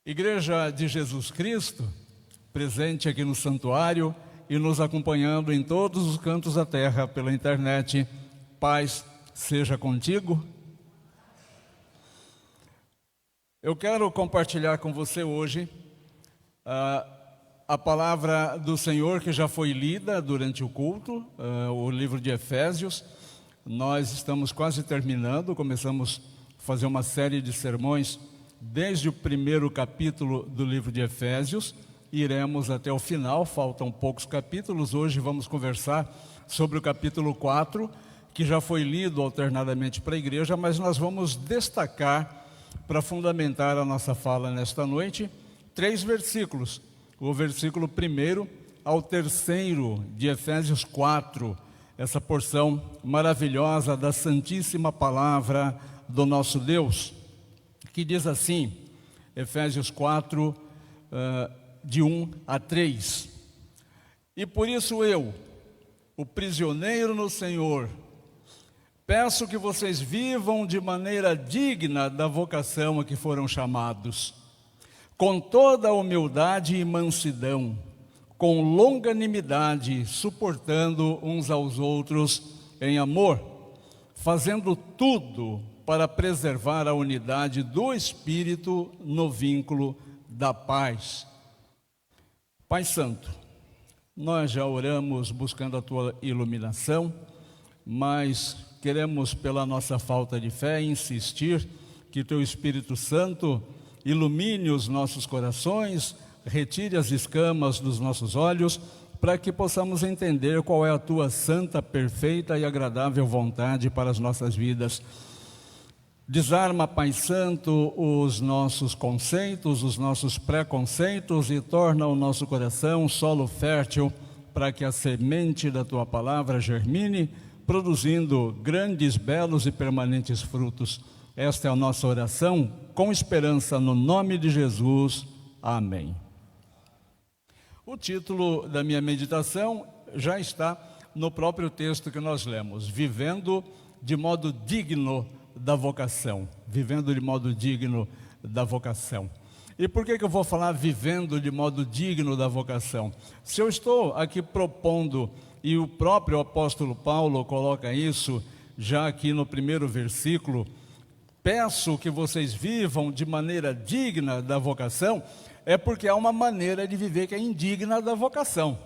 Igreja de Jesus Cristo, presente aqui no santuário e nos acompanhando em todos os cantos da terra pela internet, paz seja contigo. Eu quero compartilhar com você hoje a palavra do Senhor que já foi lida durante o culto, o livro de Efésios. Nós estamos quase terminando, começamos a fazer uma série de sermões desde o primeiro capítulo do livro de Efésios, iremos até o final, faltam poucos capítulos. Hoje vamos conversar sobre o capítulo 4, que já foi lido alternadamente para a igreja, mas nós vamos destacar, para fundamentar a nossa fala nesta noite, 3 versículos. O versículo 1 ao 3º de Efésios 4, essa porção maravilhosa da Santíssima Palavra do nosso Deus, que diz assim, Efésios 4, de 1 a 3. E por isso eu, o prisioneiro no Senhor, peço que vocês vivam de maneira digna da vocação a que foram chamados, com toda a humildade e mansidão, com longanimidade, suportando uns aos outros em amor, fazendo tudo para preservar a unidade do Espírito no vínculo da paz. Pai Santo, nós já oramos buscando a Tua iluminação, mas queremos, pela nossa falta de fé, insistir que Teu Espírito Santo ilumine os nossos corações, retire as escamas dos nossos olhos, para que possamos entender qual é a Tua santa, perfeita e agradável vontade para as nossas vidas. Desarma, Pai Santo, os nossos conceitos, os nossos preconceitos e torna o nosso coração solo fértil para que a semente da Tua palavra germine, produzindo grandes, belos e permanentes frutos. Esta é a nossa oração, com esperança no nome de Jesus. Amém. O título da minha meditação já está no próprio texto que nós lemos, Vivendo de modo digno da vocação, vivendo de modo digno da vocação. E por que eu vou falar vivendo de modo digno da vocação? Se eu estou aqui propondo, e o próprio apóstolo Paulo coloca isso já aqui no primeiro versículo, peço que vocês vivam de maneira digna da vocação, é porque há uma maneira de viver que é indigna da vocação,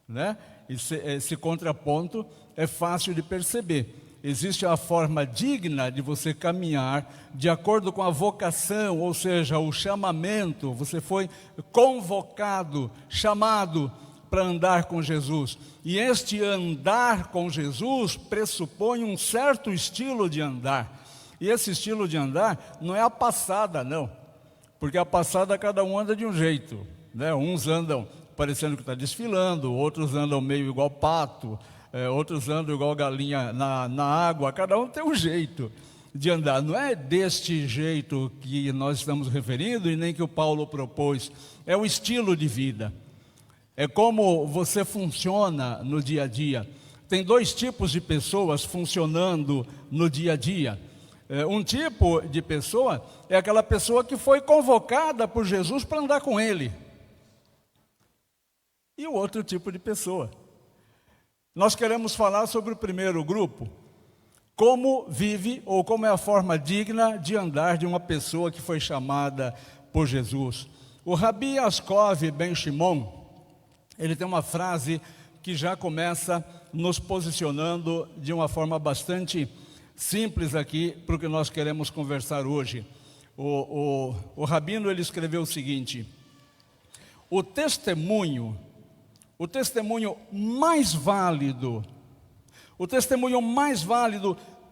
né? Esse contraponto é fácil de perceber. Existe a forma digna de você caminhar de acordo com a vocação, ou seja, o chamamento. Você foi convocado, chamado para andar com Jesus. E este andar com Jesus pressupõe um certo estilo de andar. E esse estilo de andar não é a passada, não. Porque a passada cada um anda de um jeito, né? Uns andam parecendo que está desfilando, outros andam meio igual pato, outros andam igual galinha na água. Cada um tem um jeito de andar. Não é deste jeito que nós estamos referindo e nem que o Paulo propôs. É um estilo de vida. É como você funciona no dia a dia. Tem 2 tipos de pessoas funcionando no dia a dia. Um tipo de pessoa é aquela pessoa que foi convocada por Jesus para andar com Ele. E o outro tipo de pessoa. Nós queremos falar sobre o primeiro grupo, como vive ou como é a forma digna de andar de uma pessoa que foi chamada por Jesus. O Rabi Yaakov ben Shimon, ele tem uma frase que já começa nos posicionando de uma forma bastante simples aqui para o que nós queremos conversar hoje. O Rabino, ele escreveu o seguinte: o testemunho mais válido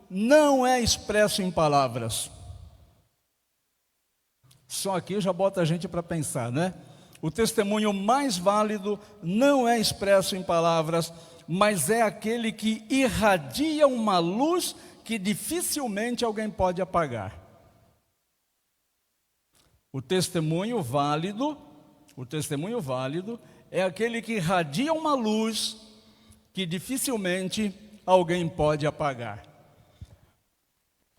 não é expresso em palavras. Só aqui já bota a gente para pensar, né? O testemunho mais válido não é expresso em palavras, mas é aquele que irradia uma luz que dificilmente alguém pode apagar. O testemunho válido é aquele que irradia uma luz que dificilmente alguém pode apagar.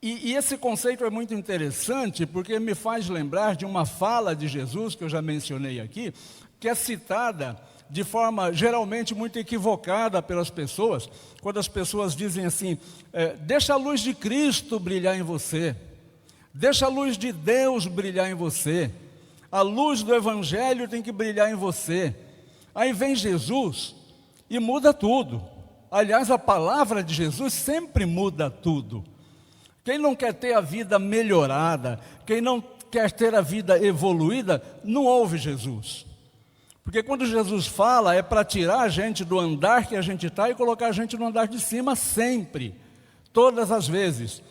E esse conceito é muito interessante porque me faz lembrar de uma fala de Jesus, que eu já mencionei aqui, que é citada de forma geralmente muito equivocada pelas pessoas, quando as pessoas dizem assim, deixa a luz de Cristo brilhar em você, deixa a luz de Deus brilhar em você, a luz do Evangelho tem que brilhar em você. Aí vem Jesus e muda tudo. Aliás, a palavra de Jesus sempre muda tudo. Quem não quer ter a vida melhorada, quem não quer ter a vida evoluída, não ouve Jesus. Porque quando Jesus fala, é para tirar a gente do andar que a gente está e colocar a gente no andar de cima sempre, todas as vezes.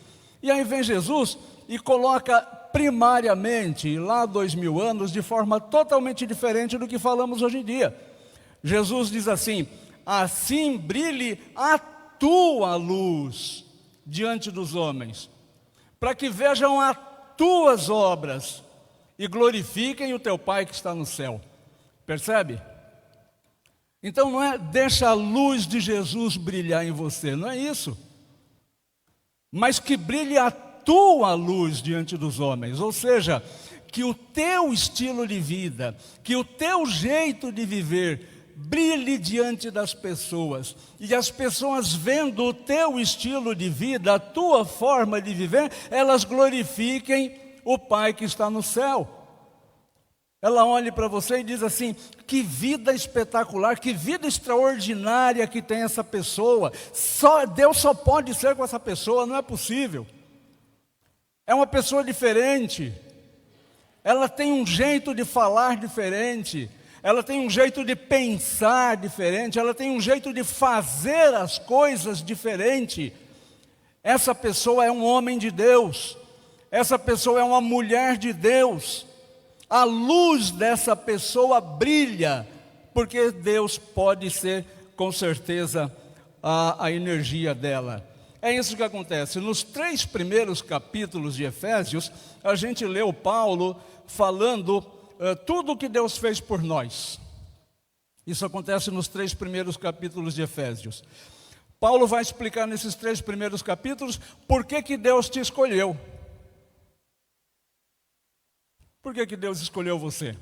E aí vem Jesus e coloca primariamente, lá 2000 anos, de forma totalmente diferente do que falamos hoje em dia. Jesus diz assim, assim brilhe a tua luz diante dos homens, para que vejam as tuas obras e glorifiquem o teu Pai que está no céu. Percebe? Então não é deixa a luz de Jesus brilhar em você, não é isso. Mas que brilhe a tua luz diante dos homens, ou seja, que o teu estilo de vida, que o teu jeito de viver brilhe diante das pessoas, e as pessoas vendo o teu estilo de vida, a tua forma de viver, elas glorifiquem o Pai que está no céu. Ela olha para você e diz assim, que vida espetacular, que vida extraordinária que tem essa pessoa, Deus só pode ser com essa pessoa, não é possível. É uma pessoa diferente, ela tem um jeito de falar diferente, ela tem um jeito de pensar diferente, ela tem um jeito de fazer as coisas diferente. Essa pessoa é um homem de Deus, essa pessoa é uma mulher de Deus. A luz dessa pessoa brilha, porque Deus pode ser, com certeza, a energia dela. É isso que acontece. Nos 3 primeiros capítulos de Efésios, a gente leu Paulo falando tudo o que Deus fez por nós. Isso acontece nos 3 primeiros capítulos de Efésios. Paulo vai explicar nesses 3 primeiros capítulos por que Deus te escolheu. Por que Deus escolheu você?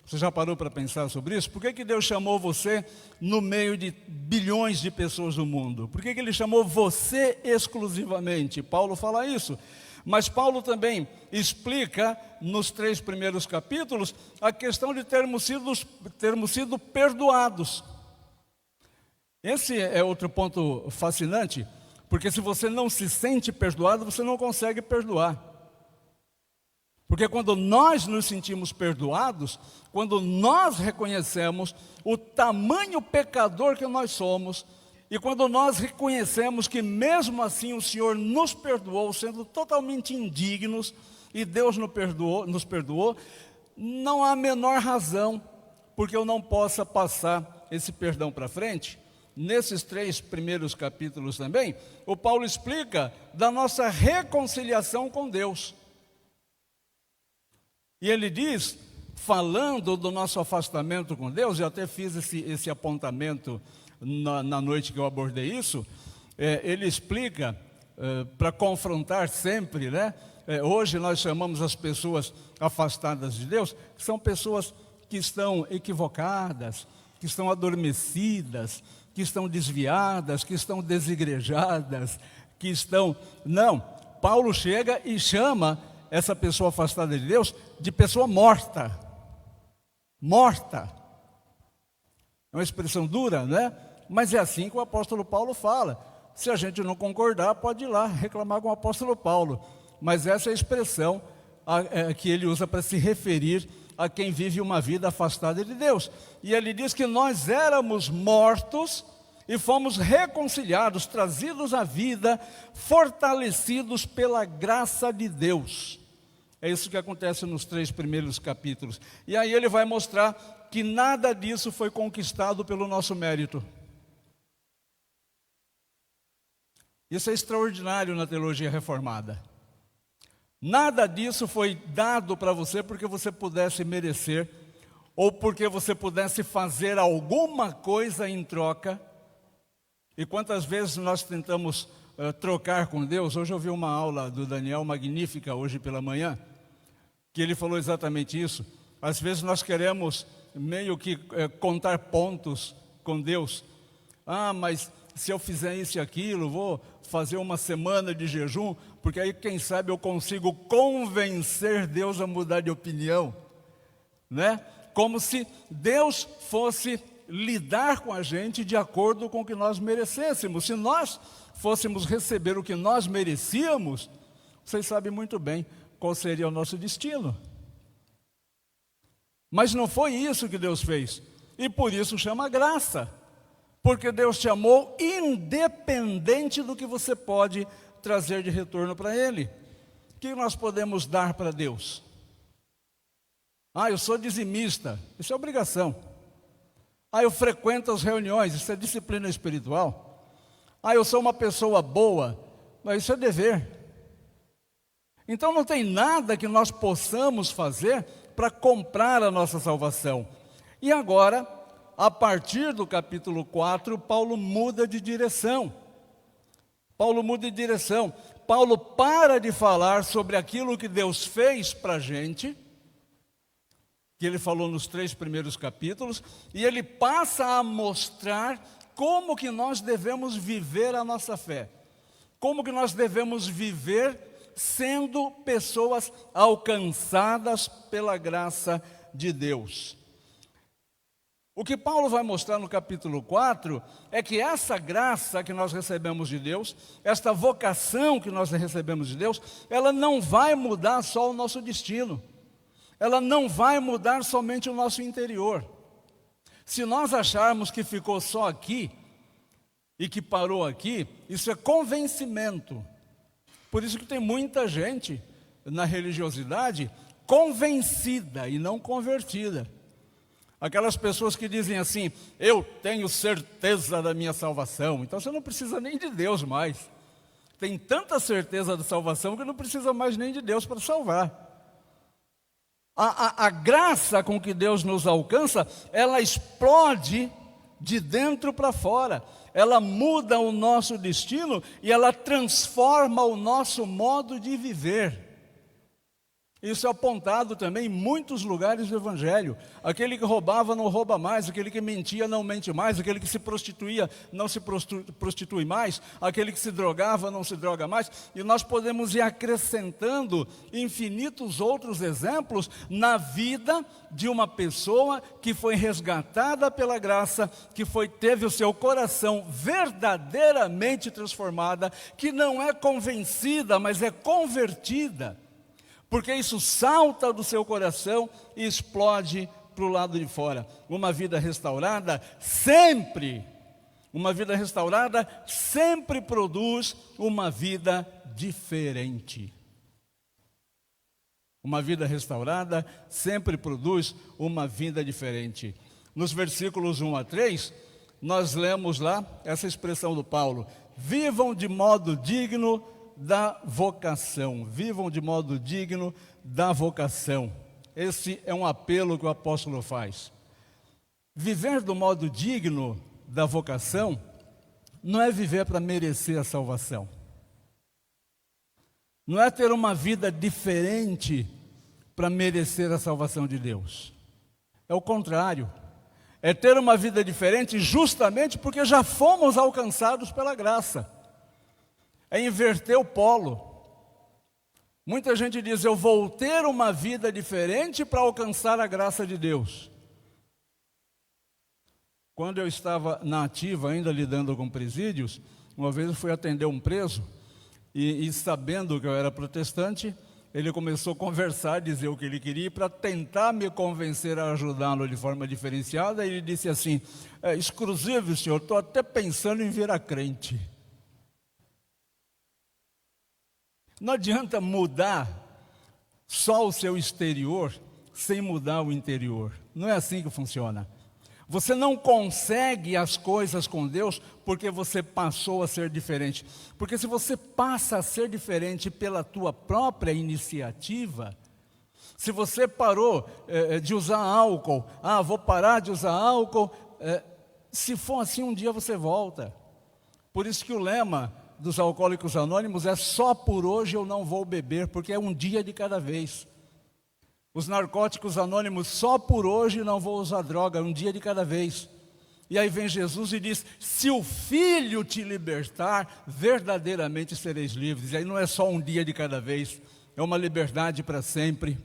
Você já parou para pensar sobre isso? Por que Deus chamou você no meio de bilhões de pessoas do mundo? Por que Ele chamou você exclusivamente? Paulo fala isso. Mas Paulo também explica, nos 3 primeiros capítulos, a questão de termos sido perdoados. Esse é outro ponto fascinante, porque se você não se sente perdoado, você não consegue perdoar. Porque quando nós nos sentimos perdoados, quando nós reconhecemos o tamanho pecador que nós somos, e quando nós reconhecemos que mesmo assim o Senhor nos perdoou, sendo totalmente indignos, e Deus nos perdoou, não há a menor razão porque eu não possa passar esse perdão para frente. Nesses 3 primeiros capítulos também, o Paulo explica da nossa reconciliação com Deus. E ele diz, falando do nosso afastamento com Deus, eu até fiz esse apontamento na noite que eu abordei isso, ele explica, para confrontar sempre, né? Hoje nós chamamos as pessoas afastadas de Deus, que são pessoas que estão equivocadas, que estão adormecidas, que estão desviadas, que estão desigrejadas, que estão... Não, Paulo chega e chama essa pessoa afastada de Deus de pessoa morta. Morta. É uma expressão dura, né? Mas é assim que o apóstolo Paulo fala. Se a gente não concordar, pode ir lá reclamar com o apóstolo Paulo. Mas essa é a expressão que ele usa para se referir a quem vive uma vida afastada de Deus. E ele diz que nós éramos mortos e fomos reconciliados, trazidos à vida, fortalecidos pela graça de Deus. É isso que acontece nos 3 primeiros capítulos. E aí ele vai mostrar que nada disso foi conquistado pelo nosso mérito. Isso é extraordinário na teologia reformada. Nada disso foi dado para você porque você pudesse merecer, ou porque você pudesse fazer alguma coisa em troca. E quantas vezes nós tentamos trocar com Deus. Hoje eu vi uma aula do Daniel magnífica, hoje pela manhã, que ele falou exatamente isso. Às vezes nós queremos meio que contar pontos com Deus. Mas se eu fizer isso e aquilo, vou fazer uma semana de jejum, porque aí quem sabe eu consigo convencer Deus a mudar de opinião, né? Como se Deus fosse lidar com a gente de acordo com o que nós merecêssemos. Se nós fôssemos receber o que nós merecíamos, vocês sabem muito bem qual seria o nosso destino. Mas não foi isso que Deus fez, e por isso chama graça, porque Deus te amou independente do que você pode trazer de retorno para Ele. O que nós podemos dar para Deus? Eu sou dizimista, isso é obrigação. Eu frequento as reuniões, isso é disciplina espiritual. Eu sou uma pessoa boa, mas isso é dever. Então não tem nada que nós possamos fazer para comprar a nossa salvação. E agora, a partir do capítulo 4, Paulo muda de direção. Paulo para de falar sobre aquilo que Deus fez para a gente, que ele falou nos 3 primeiros capítulos, e ele passa a mostrar como que nós devemos viver a nossa fé. Como que nós devemos viver sendo pessoas alcançadas pela graça de Deus. O que Paulo vai mostrar no capítulo 4 é que essa graça que nós recebemos de Deus, esta vocação que nós recebemos de Deus, ela não vai mudar só o nosso destino. Ela não vai mudar somente o nosso interior. Se nós acharmos que ficou só aqui e que parou aqui, isso é convencimento. Por isso que tem muita gente na religiosidade convencida e não convertida. Aquelas pessoas que dizem assim: eu tenho certeza da minha salvação. Então você não precisa nem de Deus mais. Tem tanta certeza da salvação que não precisa mais nem de Deus para salvar. A graça com que Deus nos alcança, ela explode de dentro para fora. Ela muda o nosso destino e ela transforma o nosso modo de viver. Isso é apontado também em muitos lugares do Evangelho. Aquele que roubava não rouba mais, aquele que mentia não mente mais, aquele que se prostituía não se prostitui mais, aquele que se drogava não se droga mais. E nós podemos ir acrescentando infinitos outros exemplos na vida de uma pessoa que foi resgatada pela graça, que teve o seu coração verdadeiramente transformada, que não é convencida, mas é convertida. Porque isso salta do seu coração e explode para o lado de fora. Uma vida restaurada sempre produz uma vida diferente. Uma vida restaurada sempre produz uma vida diferente. Nos versículos 1 a 3, nós lemos lá essa expressão do Paulo: vivam de modo digno da vocação. Vivam de modo digno da vocação. Esse é um apelo que o apóstolo faz. Viver do modo digno da vocação não é viver para merecer a salvação. Não é ter uma vida diferente para merecer a salvação de Deus. É o contrário. É ter uma vida diferente justamente porque já fomos alcançados pela graça. É inverter o polo. Muita gente diz: eu vou ter uma vida diferente para alcançar a graça de Deus. Quando eu estava na ativa, ainda lidando com presídios, uma vez eu fui atender um preso, e sabendo que eu era protestante, ele começou a conversar, dizer o que ele queria, para tentar me convencer a ajudá-lo de forma diferenciada. Ele disse assim: exclusivo, senhor, estou até pensando em virar crente. Não adianta mudar só o seu exterior sem mudar o interior. Não é assim que funciona. Você não consegue as coisas com Deus porque você passou a ser diferente. Porque se você passa a ser diferente pela tua própria iniciativa, se você parou de usar álcool, vou parar de usar álcool, se for assim um dia você volta. Por isso que o lema dos Alcoólicos Anônimos é: só por hoje eu não vou beber, porque é um dia de cada vez. Os Narcóticos Anônimos: só por hoje não vou usar droga, um dia de cada vez. E aí vem Jesus e diz: se o Filho te libertar, verdadeiramente sereis livres. E aí não é só um dia de cada vez, é uma liberdade para sempre.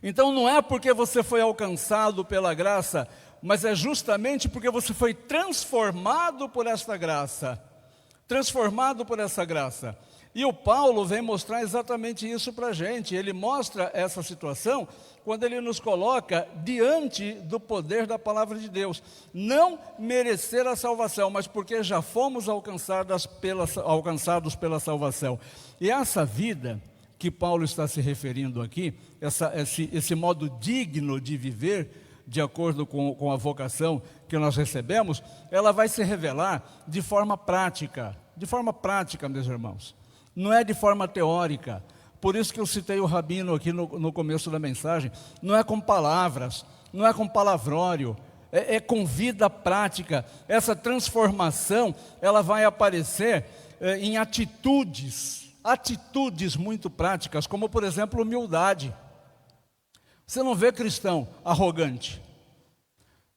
Então não é porque você foi alcançado pela graça, mas é justamente porque você foi transformado por esta graça. Transformado por essa graça. E o Paulo vem mostrar exatamente isso para a gente. Ele mostra essa situação quando ele nos coloca diante do poder da palavra de Deus. Não merecer a salvação, mas porque já fomos alcançados pela salvação. E essa vida que Paulo está se referindo aqui, esse modo digno de viver, de acordo com a vocação que nós recebemos, ela vai se revelar de forma prática, meus irmãos. Não é de forma teórica. Por isso que eu citei o Rabino aqui no começo da mensagem. Não é com palavras, não é com palavrório, é com vida prática. Essa transformação, ela vai aparecer em atitudes muito práticas, como por exemplo humildade. Você não vê cristão arrogante,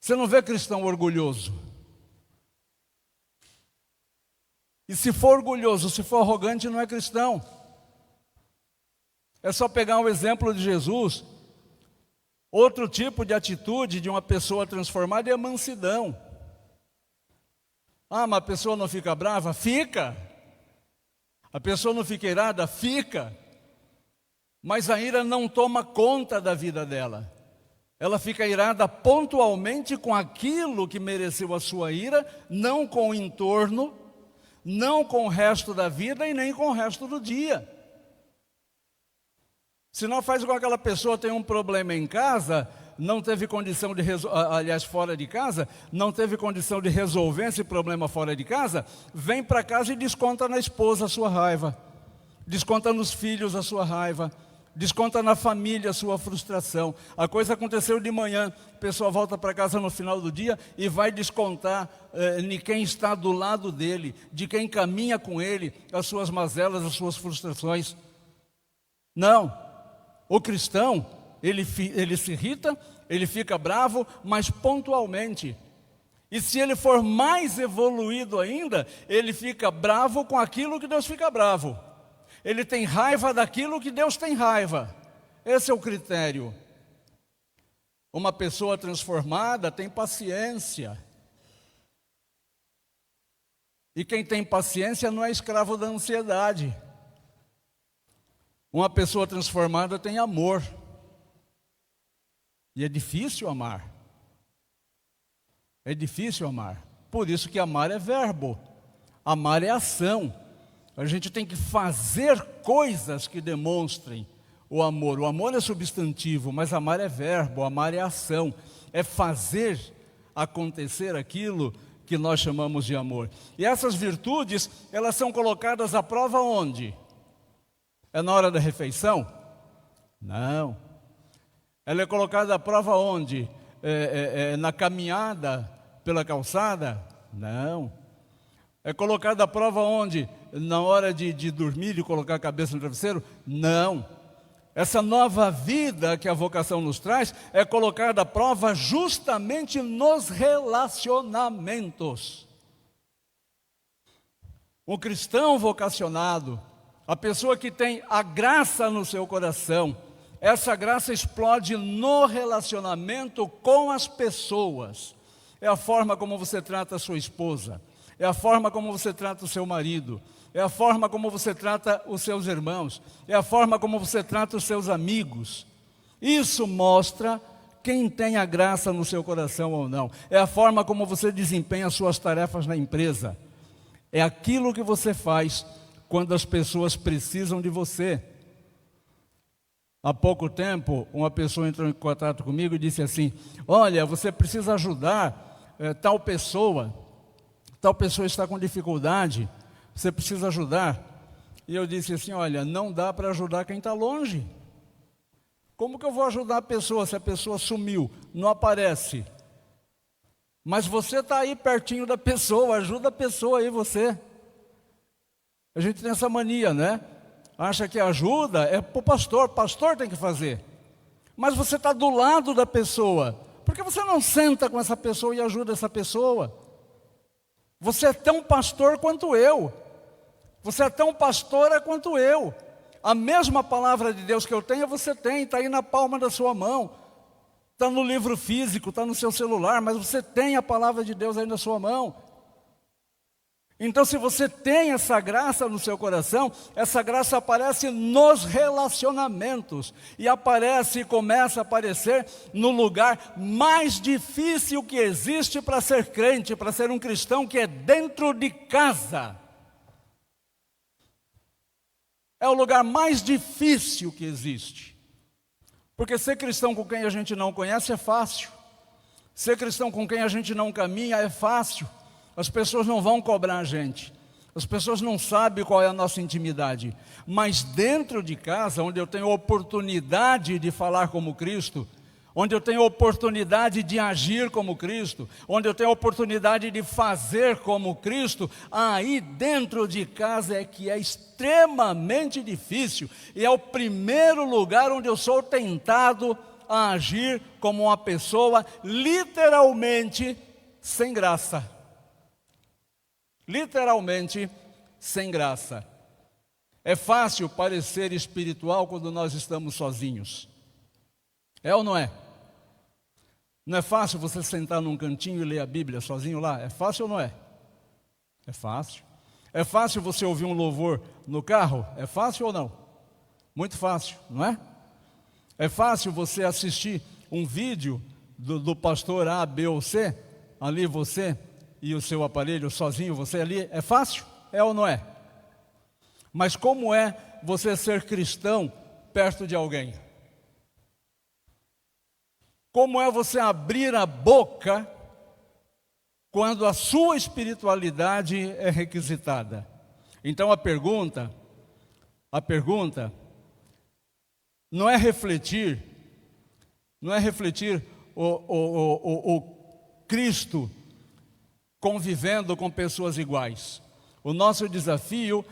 você não vê cristão orgulhoso. E se for orgulhoso, se for arrogante, não é cristão. É só pegar um exemplo de Jesus. Outro tipo de atitude de uma pessoa transformada é a mansidão. Ah, mas a pessoa não fica brava? Fica. A pessoa não fica irada? Fica. Mas a ira não toma conta da vida dela. Ela fica irada pontualmente com aquilo que mereceu a sua ira, não com o entorno, não com o resto da vida e nem com o resto do dia. Se não faz igual aquela pessoa tem um problema em casa, não teve condição de fora de casa, não teve condição de resolver esse problema fora de casa, vem para casa e desconta na esposa a sua raiva, desconta nos filhos a sua raiva, desconta na família a sua frustração. A coisa aconteceu de manhã, a pessoa volta para casa no final do dia e vai descontar em quem está do lado dele, de quem caminha com ele, as suas mazelas, as suas frustrações. Não, o cristão, ele se irrita, ele fica bravo, mas pontualmente. E se ele for mais evoluído ainda, ele fica bravo com aquilo que Deus fica bravo. Ele tem raiva daquilo que Deus tem raiva. Esse é o critério. Uma pessoa transformada tem paciência. E quem tem paciência não é escravo da ansiedade. Uma pessoa transformada tem amor. E é difícil amar. É difícil amar. Por isso que amar é verbo. Amar é ação. A gente tem que fazer coisas que demonstrem o amor. O amor é substantivo, mas amar é verbo, amar é ação. É fazer acontecer aquilo que nós chamamos de amor. E essas virtudes, elas são colocadas à prova onde? É na hora da refeição? Não. Ela é colocada à prova onde? Na caminhada pela calçada? Não. É colocada à prova onde? Na hora de dormir, de colocar a cabeça no travesseiro? Não. Essa nova vida que a vocação nos traz é colocada à prova justamente nos relacionamentos. O cristão vocacionado, a pessoa que tem a graça no seu coração, essa graça explode no relacionamento com as pessoas. É a forma como você trata a sua esposa, é a forma como você trata o seu marido, é a forma como você trata os seus irmãos, é a forma como você trata os seus amigos. Isso mostra quem tem a graça no seu coração ou não. É a forma como você desempenha as suas tarefas na empresa. É aquilo que você faz quando as pessoas precisam de você. Há pouco tempo, uma pessoa entrou em contato comigo e disse assim: olha, você precisa ajudar tal pessoa está com dificuldade, você precisa ajudar. E eu disse assim: olha, não dá para ajudar quem está longe. Como que eu vou ajudar a pessoa se a pessoa sumiu, não aparece? Mas você está aí pertinho da pessoa, ajuda a pessoa aí você. A gente tem essa mania, né? Acha que ajuda é para o pastor tem que fazer. Mas você está do lado da pessoa. Por que você não senta com essa pessoa e ajuda essa pessoa? Você é tão pastor quanto eu. Você é tão pastora quanto eu. A mesma palavra de Deus que eu tenho, você tem, está aí na palma da sua mão. Está no livro físico, está no seu celular, mas você tem a palavra de Deus aí na sua mão. Então, se você tem essa graça no seu coração, essa graça aparece nos relacionamentos. E aparece e começa a aparecer no lugar mais difícil que existe para ser crente, para ser um cristão, que é dentro de casa. É o lugar mais difícil que existe. Porque ser cristão com quem a gente não conhece é fácil. Ser cristão com quem a gente não caminha é fácil. As pessoas não vão cobrar a gente. As pessoas não sabem qual é a nossa intimidade. Mas dentro de casa, onde eu tenho oportunidade de falar como Cristo, onde eu tenho oportunidade de agir como Cristo, onde eu tenho oportunidade de fazer como Cristo, aí dentro de casa é que é extremamente difícil. E é o primeiro lugar onde eu sou tentado a agir como uma pessoa literalmente sem graça. Literalmente sem graça. É fácil parecer espiritual quando nós estamos sozinhos. É ou não é? Não é fácil você sentar num cantinho e ler a Bíblia sozinho lá? É fácil ou não é? É fácil. É fácil você ouvir um louvor no carro? É fácil ou não? Muito fácil, não é? É fácil você assistir um vídeo do pastor A, B ou C, ali você e o seu aparelho sozinho, você ali, é fácil? É ou não é? Mas como é você ser cristão perto de alguém? Como é você abrir a boca quando a sua espiritualidade é requisitada? Então a pergunta não é refletir o Cristo convivendo com pessoas iguais. O nosso desafio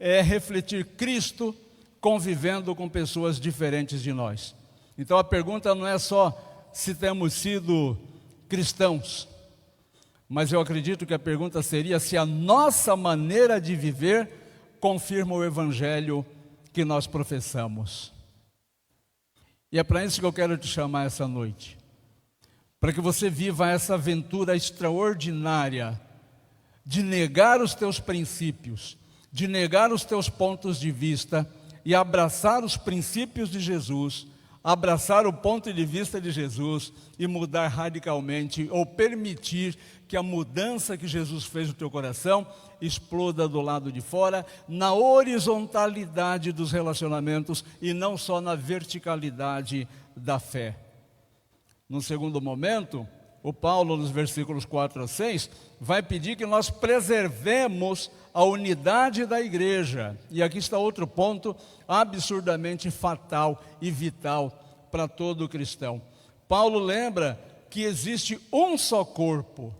é refletir Cristo convivendo com pessoas diferentes de nós. Então a pergunta não é só se temos sido cristãos, mas eu acredito que a pergunta seria se a nossa maneira de viver confirma o evangelho que nós professamos. E é para isso que eu quero te chamar essa noite, para que você viva essa aventura extraordinária de negar os teus princípios, de negar os teus pontos de vista e abraçar os princípios de Jesus, abraçar o ponto de vista de Jesus e mudar radicalmente, ou permitir que a mudança que Jesus fez no teu coração exploda do lado de fora, na horizontalidade dos relacionamentos e não só na verticalidade da fé. No segundo momento, o Paulo, nos versículos 4 a 6, vai pedir que nós preservemos a unidade da igreja. E aqui está outro ponto absurdamente fatal e vital para todo cristão. Paulo lembra que existe um só corpo,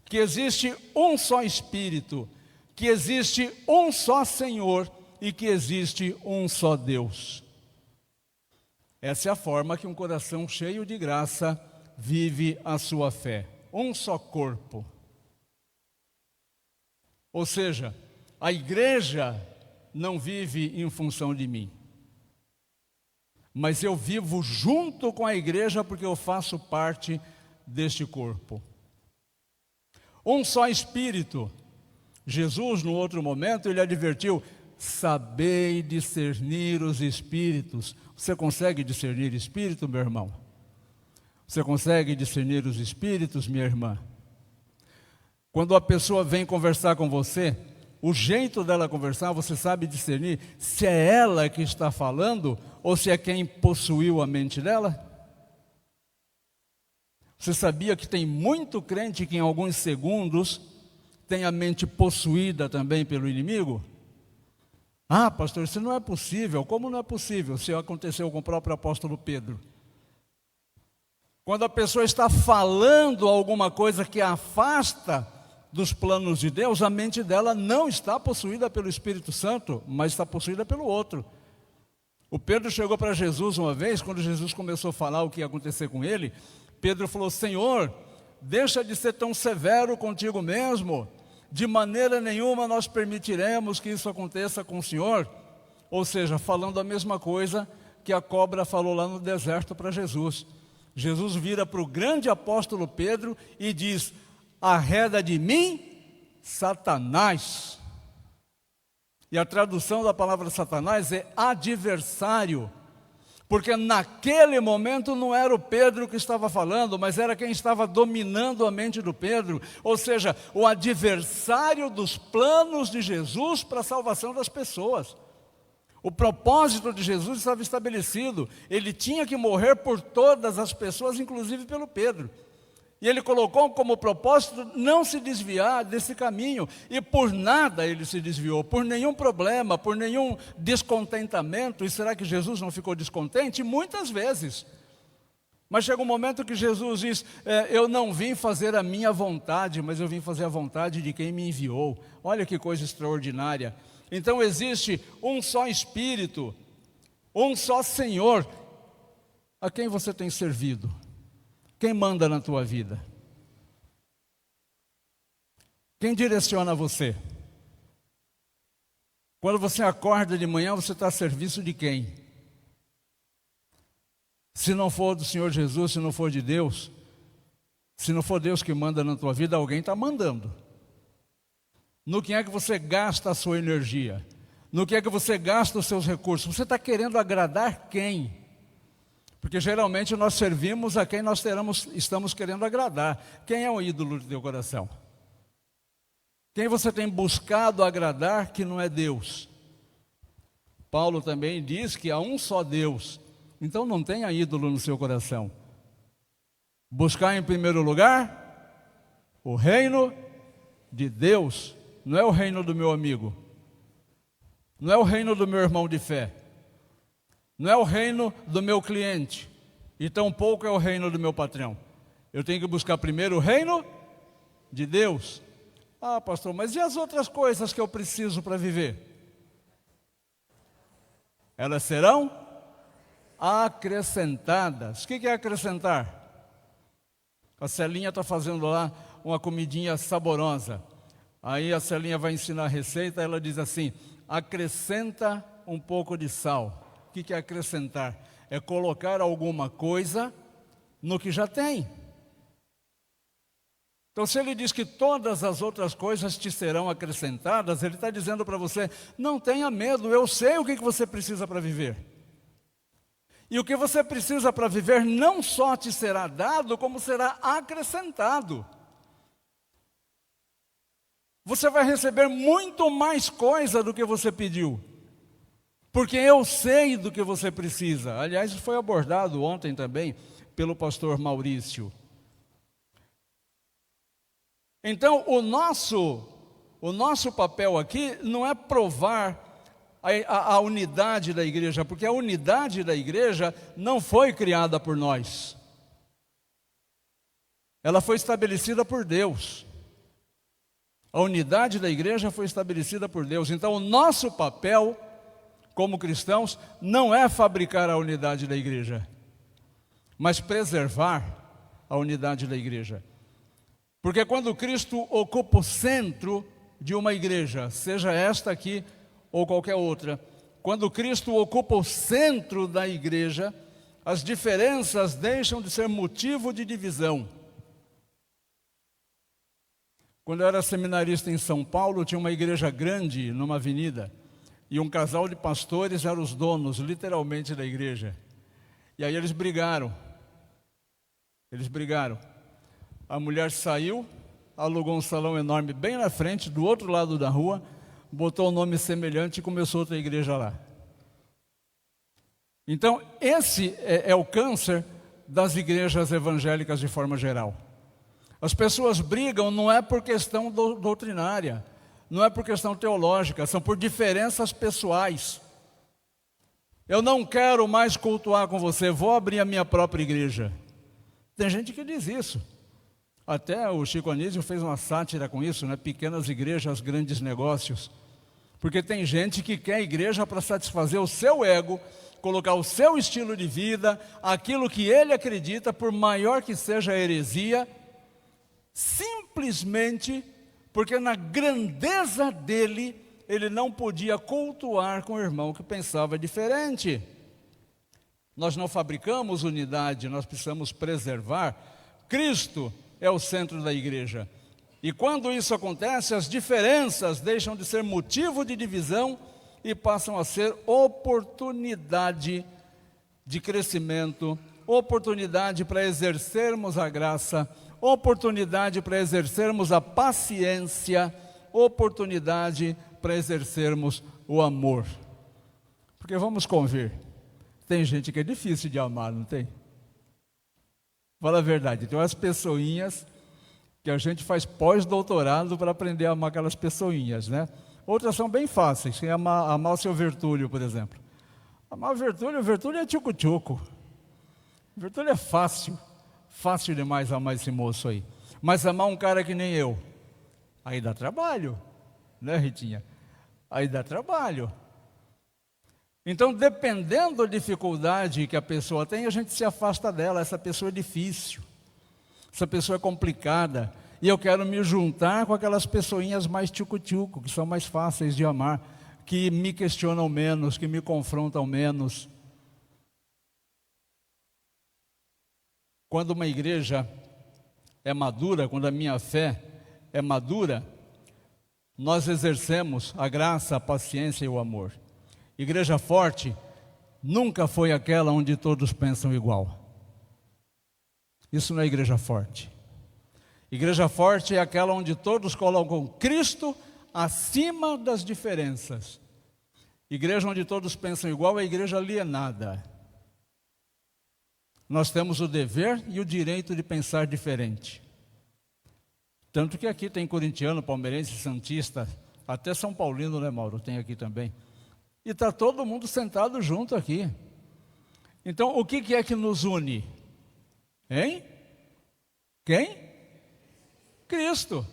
que existe um só Espírito, que existe um só Senhor e que existe um só Deus. Essa é a forma que um coração cheio de graça vive a sua fé. Um só corpo. Ou seja, a igreja não vive em função de mim, mas eu vivo junto com a igreja porque eu faço parte deste corpo. Um só Espírito. Jesus, no outro momento, ele advertiu: sabei discernir os espíritos. Você consegue discernir espírito, meu irmão? Você consegue discernir os espíritos, minha irmã? Quando a pessoa vem conversar com você, o jeito dela conversar, você sabe discernir se é ela que está falando ou se é quem possuiu a mente dela? Você sabia que tem muito crente que em alguns segundos tem a mente possuída também pelo inimigo? Ah, pastor, isso não é possível. Como não é possível? Se aconteceu com o próprio apóstolo Pedro. Quando a pessoa está falando alguma coisa que afasta dos planos de Deus, a mente dela não está possuída pelo Espírito Santo, mas está possuída pelo outro. O Pedro chegou para Jesus uma vez, quando Jesus começou a falar o que ia acontecer com ele, Pedro falou: Senhor, deixa de ser tão severo contigo mesmo, de maneira nenhuma nós permitiremos que isso aconteça com o Senhor. Ou seja, falando a mesma coisa que a cobra falou lá no deserto para Jesus. Jesus vira para o grande apóstolo Pedro e diz: arreda de mim, Satanás. E a tradução da palavra Satanás é adversário, porque naquele momento não era o Pedro que estava falando, mas era quem estava dominando a mente do Pedro, ou seja, o adversário dos planos de Jesus para a salvação das pessoas. O propósito de Jesus estava estabelecido, ele tinha que morrer por todas as pessoas, inclusive pelo Pedro. E ele colocou como propósito não se desviar desse caminho. E por nada ele se desviou, por nenhum problema, por nenhum descontentamento. E será que Jesus não ficou descontente? Muitas vezes. Mas chega um momento que Jesus diz: eu não vim fazer a minha vontade, mas eu vim fazer a vontade de quem me enviou. Olha que coisa extraordinária. Então existe um só Espírito, um só Senhor. A quem você tem servido? Quem manda na tua vida? Quem direciona você? Quando você acorda de manhã, você está a serviço de quem? Se não for do Senhor Jesus, se não for de Deus, se não for Deus que manda na tua vida, alguém está mandando. No que é que você gasta a sua energia? No que é que você gasta os seus recursos? Você está querendo agradar quem? Porque geralmente nós servimos a quem nós estamos querendo agradar. Quem é o ídolo do teu coração? Quem você tem buscado agradar que não é Deus? Paulo também diz que há um só Deus. Então não tenha ídolo no seu coração. Buscar em primeiro lugar o reino de Deus. Não é o reino do meu amigo. Não é o reino do meu irmão de fé. Não é o reino do meu cliente, e tampouco é o reino do meu patrão. Eu tenho que buscar primeiro o reino de Deus. Ah, pastor, mas e as outras coisas que eu preciso para viver? Elas serão acrescentadas. O que é acrescentar? A Celinha está fazendo lá uma comidinha saborosa. Aí a Celinha vai ensinar a receita, ela diz assim: acrescenta um pouco de sal. O que é acrescentar? É colocar alguma coisa no que já tem. Então, se ele diz que todas as outras coisas te serão acrescentadas, ele está dizendo para você: não tenha medo, eu sei o que você precisa para viver. E o que você precisa para viver não só te será dado, como será acrescentado. Você vai receber muito mais coisa do que você pediu. Porque eu sei do que você precisa. Aliás, foi abordado ontem também pelo pastor Maurício. Então, o nosso papel aqui não é provar a unidade da igreja, porque a unidade da igreja não foi criada por nós. Ela foi estabelecida por Deus. A unidade da igreja foi estabelecida por Deus. Então, o nosso papel como cristãos, não é fabricar a unidade da igreja, mas preservar a unidade da igreja. Porque quando Cristo ocupa o centro de uma igreja, seja esta aqui ou qualquer outra, quando Cristo ocupa o centro da igreja, as diferenças deixam de ser motivo de divisão. Quando eu era seminarista em São Paulo, tinha uma igreja grande numa avenida, e um casal de pastores eram os donos, literalmente, da igreja. E aí eles brigaram. A mulher saiu, alugou um salão enorme bem na frente, do outro lado da rua, botou um nome semelhante e começou outra igreja lá. Então, esse é o câncer das igrejas evangélicas de forma geral. As pessoas brigam não é por questão doutrinária, não é por questão teológica, são por diferenças pessoais. Eu não quero mais cultuar com você, vou abrir a minha própria igreja. Tem gente que diz isso. Até o Chico Anísio fez uma sátira com isso, né? Pequenas igrejas, grandes negócios. Porque tem gente que quer igreja para satisfazer o seu ego, colocar o seu estilo de vida, aquilo que ele acredita, por maior que seja a heresia, simplesmente porque na grandeza dele, ele não podia cultuar com o irmão que pensava diferente. Nós não fabricamos unidade, nós precisamos preservar. Cristo é o centro da igreja. E quando isso acontece, as diferenças deixam de ser motivo de divisão e passam a ser oportunidade de crescimento, oportunidade para exercermos a graça, oportunidade para exercermos a paciência, oportunidade para exercermos o amor. Porque vamos convir, tem gente que é difícil de amar, não tem? Fala a verdade, tem umas pessoinhas que a gente faz pós-doutorado para aprender a amar aquelas pessoinhas, né? Outras são bem fáceis, quem amar o seu Vertúlio, por exemplo. Amar o Vertúlio é tchucu-tchucu. O Vertúlio é fácil demais amar esse moço aí. Mas amar um cara que nem eu, aí dá trabalho, né, Ritinha? Aí dá trabalho. Então, dependendo da dificuldade que a pessoa tem, a gente se afasta dela. Essa pessoa é difícil, essa pessoa é complicada, e eu quero me juntar com aquelas pessoinhas mais tchucu-tchucu, que são mais fáceis de amar, que me questionam menos, que me confrontam menos. Quando uma igreja é madura, quando a minha fé é madura, nós exercemos a graça, a paciência e o amor. Igreja forte nunca foi aquela onde todos pensam igual. Isso não é igreja forte. Igreja forte é aquela onde todos colocam Cristo acima das diferenças. Igreja onde todos pensam igual é igreja alienada. Nós temos o dever e o direito de pensar diferente. Tanto que aqui tem corintiano, palmeirense, santista, até São Paulino, né, Mauro? Tem aqui também. E está todo mundo sentado junto aqui. Então, o que é que nos une? Hein? Quem? Cristo.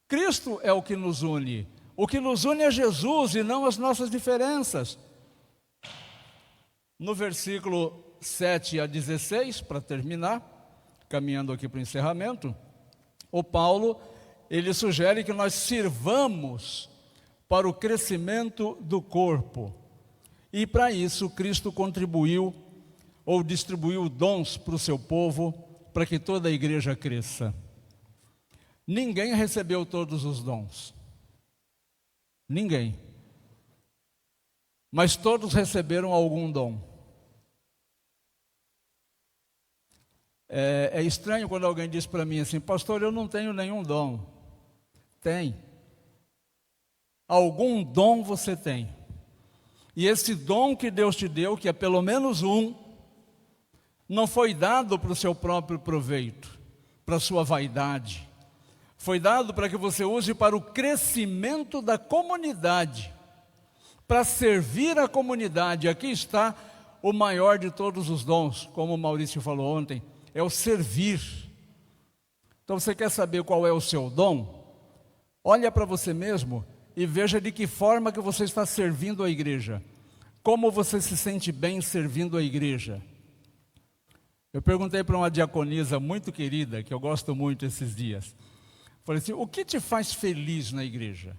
Cristo é o que nos une. O que nos une é Jesus e não as nossas diferenças. No versículo 7 a 16, para terminar, caminhando aqui para o encerramento, o Paulo, ele sugere que nós sirvamos para o crescimento do corpo. E para isso, Cristo contribuiu ou distribuiu dons para o seu povo, para que toda a igreja cresça. Ninguém recebeu todos os dons. Ninguém. Mas todos receberam algum dom. É estranho quando alguém diz para mim assim: pastor, eu não tenho nenhum dom. Tem. Algum dom você tem. E esse dom que Deus te deu, que é pelo menos um, não foi dado para o seu próprio proveito, para a sua vaidade. Foi dado para que você use para o crescimento da comunidade, para servir a comunidade. Aqui está o maior de todos os dons, como o Maurício falou ontem, é o servir. Então você quer saber qual é o seu dom? Olha para você mesmo e veja de que forma que você está servindo a igreja. Como você se sente bem servindo a igreja. Eu perguntei para uma diaconisa muito querida, que eu gosto muito esses dias. Falei assim: o que te faz feliz na igreja?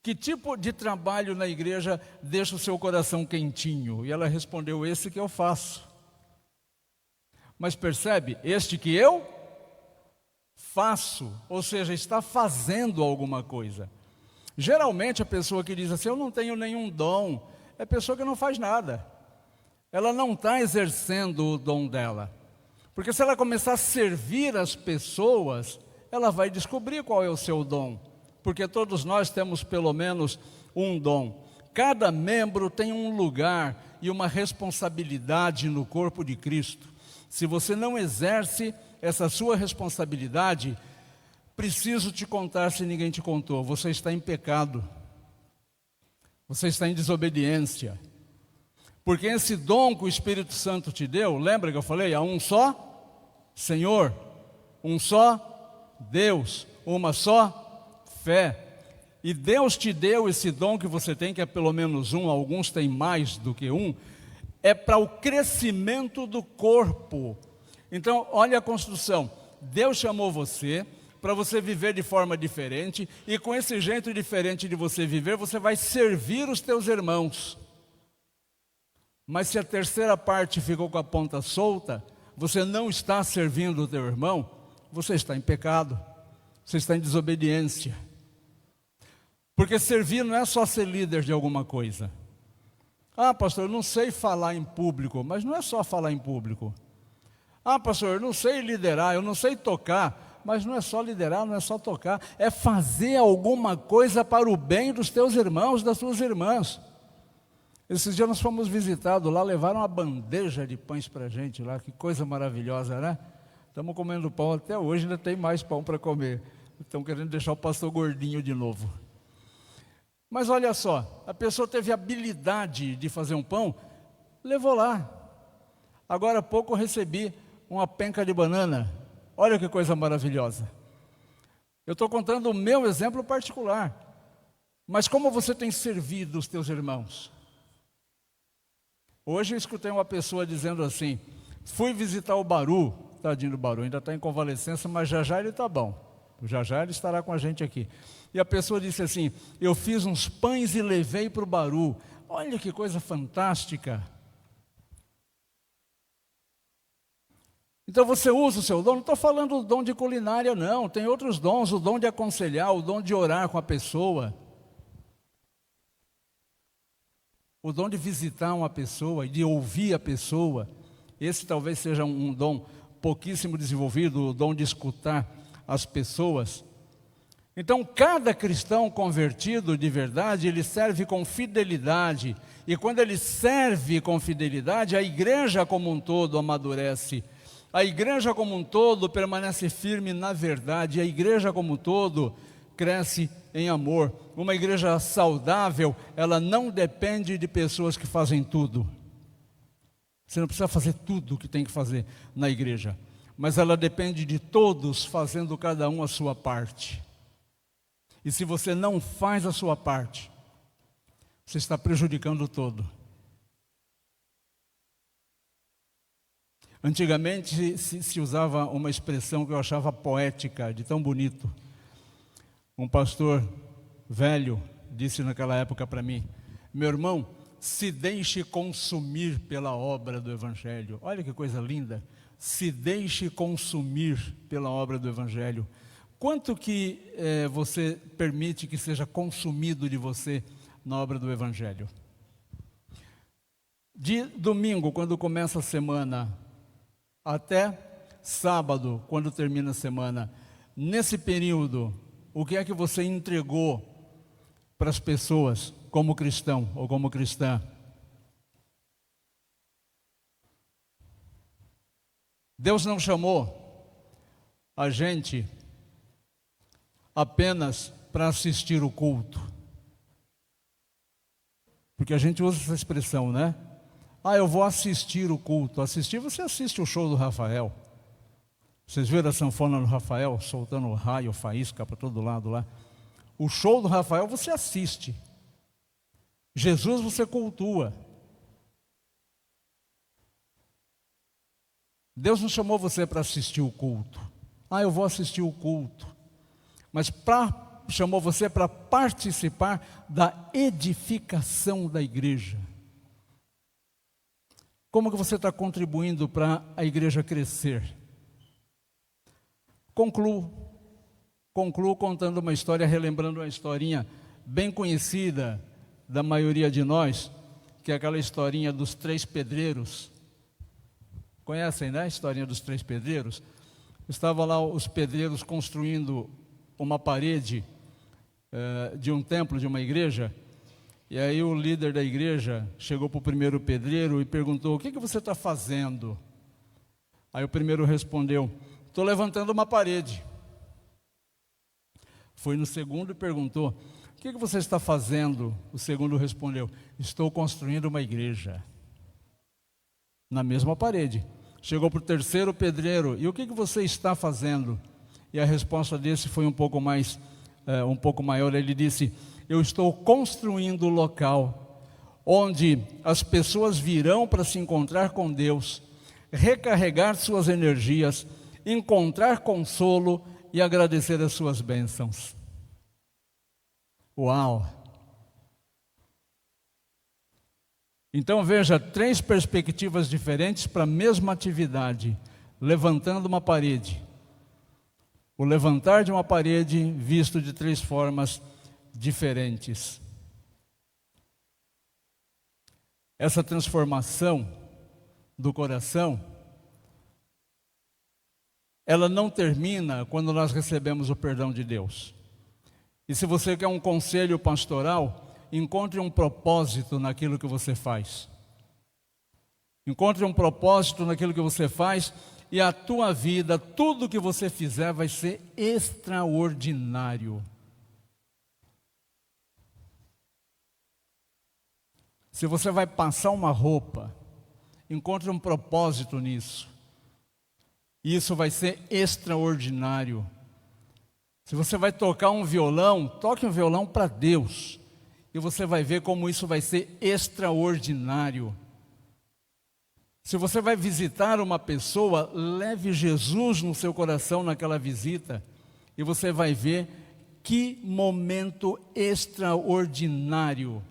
Que tipo de trabalho na igreja deixa o seu coração quentinho? E ela respondeu: esse que eu faço. Mas percebe, este que eu faço, ou seja, está fazendo alguma coisa. Geralmente a pessoa que diz assim: eu não tenho nenhum dom, é a pessoa que não faz nada. Ela não está exercendo o dom dela. Porque se ela começar a servir as pessoas, ela vai descobrir qual é o seu dom. Porque todos nós temos pelo menos um dom. Cada membro tem um lugar e uma responsabilidade no corpo de Cristo. Se você não exerce essa sua responsabilidade, preciso te contar se ninguém te contou: você está em pecado. Você está em desobediência. Porque esse dom que o Espírito Santo te deu, lembra que eu falei? Há um só Senhor, um só Deus, uma só fé. E Deus te deu esse dom que você tem, que é pelo menos um, alguns têm mais do que um, é para o crescimento do corpo. Então, olha a construção. Deus chamou você para você viver de forma diferente, e com esse jeito diferente de você viver, você vai servir os teus irmãos. Mas se a terceira parte ficou com a ponta solta, você não está servindo o teu irmão, você está em pecado, você está em desobediência. Porque servir não é só ser líder de alguma coisa. Ah, pastor, eu não sei falar em público, mas não é só falar em público. Ah, pastor, eu não sei liderar, eu não sei tocar, mas não é só liderar, não é só tocar, é fazer alguma coisa para o bem dos teus irmãos, das tuas irmãs. Esses dias nós fomos visitados lá, levaram uma bandeja de pães para a gente lá, que coisa maravilhosa, né? Estamos comendo pão até hoje, ainda tem mais pão para comer. Estão querendo deixar o pastor gordinho de novo. Mas olha só, a pessoa teve habilidade de fazer um pão, levou lá. Agora há pouco eu recebi uma penca de banana. Olha que coisa maravilhosa. Eu estou contando o meu exemplo particular. Mas como você tem servido os teus irmãos? Hoje eu escutei uma pessoa dizendo assim, fui visitar o Baru, tadinho do Baru, ainda está em convalescença, mas já ele está bom. Já ele estará com a gente aqui. E a pessoa disse assim, eu fiz uns pães e levei para o Baru. Olha que coisa fantástica. Então você usa o seu dom, não estou falando do dom de culinária não, tem outros dons, o dom de aconselhar, o dom de orar com a pessoa. O dom de visitar uma pessoa e de ouvir a pessoa. Esse talvez seja um dom pouquíssimo desenvolvido, o dom de escutar as pessoas. Então, cada cristão convertido de verdade, ele serve com fidelidade. E quando ele serve com fidelidade, a igreja como um todo amadurece. A igreja como um todo permanece firme na verdade. A igreja como um todo cresce em amor. Uma igreja saudável, ela não depende de pessoas que fazem tudo. Você não precisa fazer tudo o que tem que fazer na igreja. Mas ela depende de todos fazendo cada um a sua parte. E se você não faz a sua parte, você está prejudicando o todo. Antigamente se usava uma expressão que eu achava poética, de tão bonito. Um pastor velho disse naquela época para mim, meu irmão, se deixe consumir pela obra do Evangelho. Olha que coisa linda. Se deixe consumir pela obra do Evangelho. Quanto que você permite que seja consumido de você na obra do Evangelho? De domingo, quando começa a semana, até sábado, quando termina a semana, nesse período, o que é que você entregou para as pessoas como cristão ou como cristã? Deus não chamou a gente apenas para assistir o culto. Porque a gente usa essa expressão, né? Ah, eu vou assistir o culto. Assistir, você assiste o show do Rafael. Vocês viram a sanfona do Rafael soltando raio, faísca para todo lado lá? O show do Rafael você assiste. Jesus você cultua. Deus não chamou você para assistir o culto. Ah, eu vou assistir o culto. Mas chamou você para participar da edificação da igreja. Como que você está contribuindo para a igreja crescer? Concluo contando uma história, relembrando uma historinha bem conhecida da maioria de nós, que é aquela historinha dos 3 pedreiros. Conhecem, né, a historinha dos 3 pedreiros? Estavam lá os pedreiros construindo uma parede de um templo, de uma igreja, e aí o líder da igreja chegou para o primeiro pedreiro e perguntou, o que você está fazendo? Aí o primeiro respondeu, estou levantando uma parede. Foi no segundo e perguntou, o que você está fazendo? O segundo respondeu, estou construindo uma igreja. Na mesma parede. chegou para o terceiro pedreiro: e o que você está fazendo? E a resposta desse foi um pouco maior. Ele disse: eu estou construindo o local onde as pessoas virão para se encontrar com Deus, recarregar suas energias, encontrar consolo e agradecer as suas bênçãos. Uau! Então veja, 3 perspectivas diferentes para a mesma atividade: levantando uma parede. O levantar de uma parede visto de 3 formas diferentes. Essa transformação do coração, ela não termina quando nós recebemos o perdão de Deus. E se você quer um conselho pastoral, encontre um propósito naquilo que você faz. Encontre um propósito naquilo que você faz, e a tua vida, tudo que você fizer vai ser extraordinário. Se você vai passar uma roupa, encontre um propósito nisso. Isso vai ser extraordinário. Se você vai tocar um violão, toque um violão para Deus. E você vai ver como isso vai ser extraordinário. Se você vai visitar uma pessoa, leve Jesus no seu coração naquela visita. E você vai ver que momento extraordinário.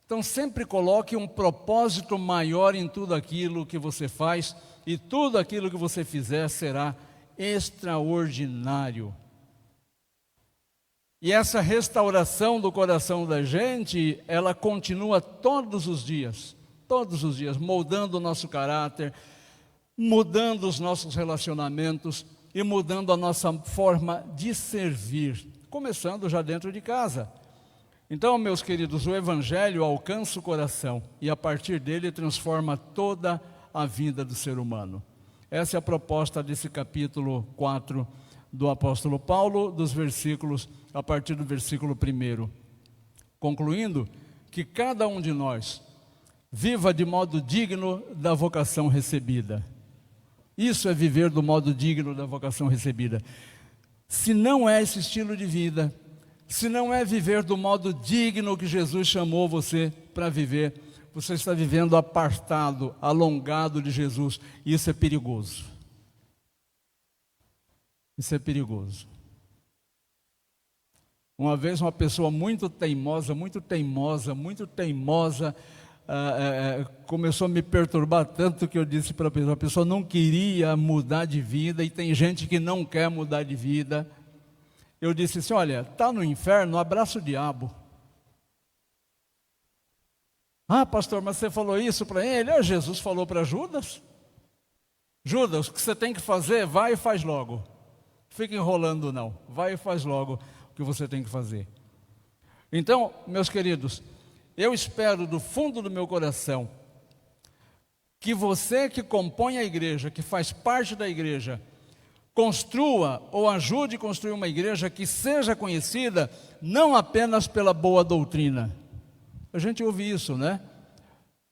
Então sempre coloque um propósito maior em tudo aquilo que você faz. E tudo aquilo que você fizer será extraordinário. E essa restauração do coração da gente, ela continua todos os dias, moldando o nosso caráter, mudando os nossos relacionamentos e mudando a nossa forma de servir, começando já dentro de casa. Então, meus queridos, o Evangelho alcança o coração e a partir dele transforma toda a vida do ser humano. Essa é a proposta desse capítulo 4 do apóstolo Paulo, a partir do versículo 1. Concluindo, que cada um de nós viva de modo digno da vocação recebida. Isso é viver do modo digno da vocação recebida. Se não é esse estilo de vida, se não é viver do modo digno que Jesus chamou você para viver, você está vivendo apartado, alongado de Jesus. E isso é perigoso. Isso é perigoso. Uma vez uma pessoa muito teimosa, começou a me perturbar tanto que eu disse para a pessoa não queria mudar de vida, e tem gente que não quer mudar de vida. Eu disse assim: olha, está no inferno, abraça o diabo. Ah, pastor, mas você falou isso para ele? Jesus falou para Judas. Judas, o que você tem que fazer, vai e faz logo. Fica enrolando não, vai e faz logo o que você tem que fazer. Então, meus queridos, eu espero do fundo do meu coração que você que compõe a igreja, que faz parte da igreja, construa ou ajude a construir uma igreja que seja conhecida não apenas pela boa doutrina. A gente ouve isso, né?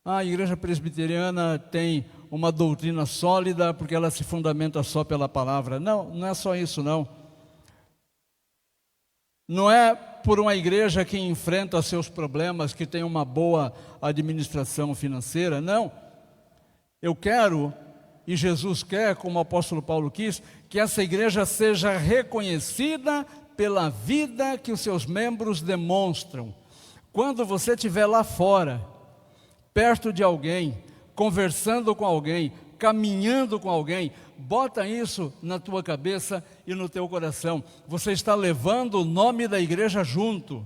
A igreja presbiteriana tem uma doutrina sólida porque ela se fundamenta só pela palavra. Não, não é só isso não. Não é por uma igreja que enfrenta seus problemas, que tem uma boa administração financeira, não. Eu quero, e Jesus quer, como o apóstolo Paulo quis, que essa igreja seja reconhecida pela vida que os seus membros demonstram. Quando você estiver lá fora, perto de alguém, conversando com alguém, caminhando com alguém, bota isso na tua cabeça e no teu coração. Você está levando o nome da igreja junto.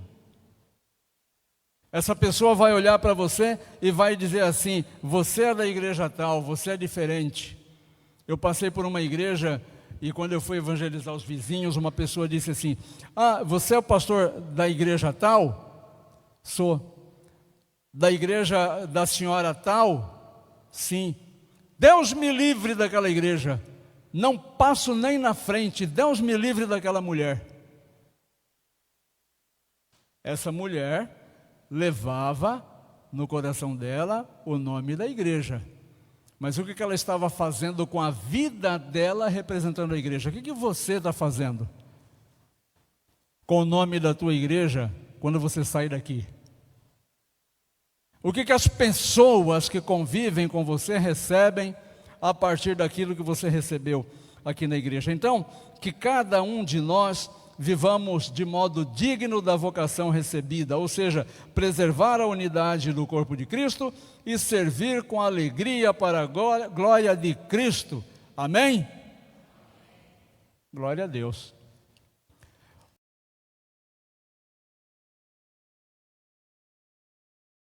Essa pessoa vai olhar para você e vai dizer assim: você é da igreja tal, você é diferente. Eu passei por uma igreja e quando eu fui evangelizar os vizinhos, uma pessoa disse assim: ah, você é o pastor da igreja tal? Sou. Da igreja da senhora tal? Sim. Deus me livre daquela igreja. Não passo nem na frente. Deus me livre daquela mulher. Essa mulher levava no coração dela o nome da igreja. mas o que ela estava fazendo com a vida dela representando a igreja. O que você está fazendo com o nome da tua igreja quando você sai daqui? O que as pessoas que convivem com você recebem a partir daquilo que você recebeu aqui na igreja? Então, que cada um de nós vivamos de modo digno da vocação recebida, ou seja, preservar a unidade do corpo de Cristo e servir com alegria para a glória de Cristo. Amém? Glória a Deus.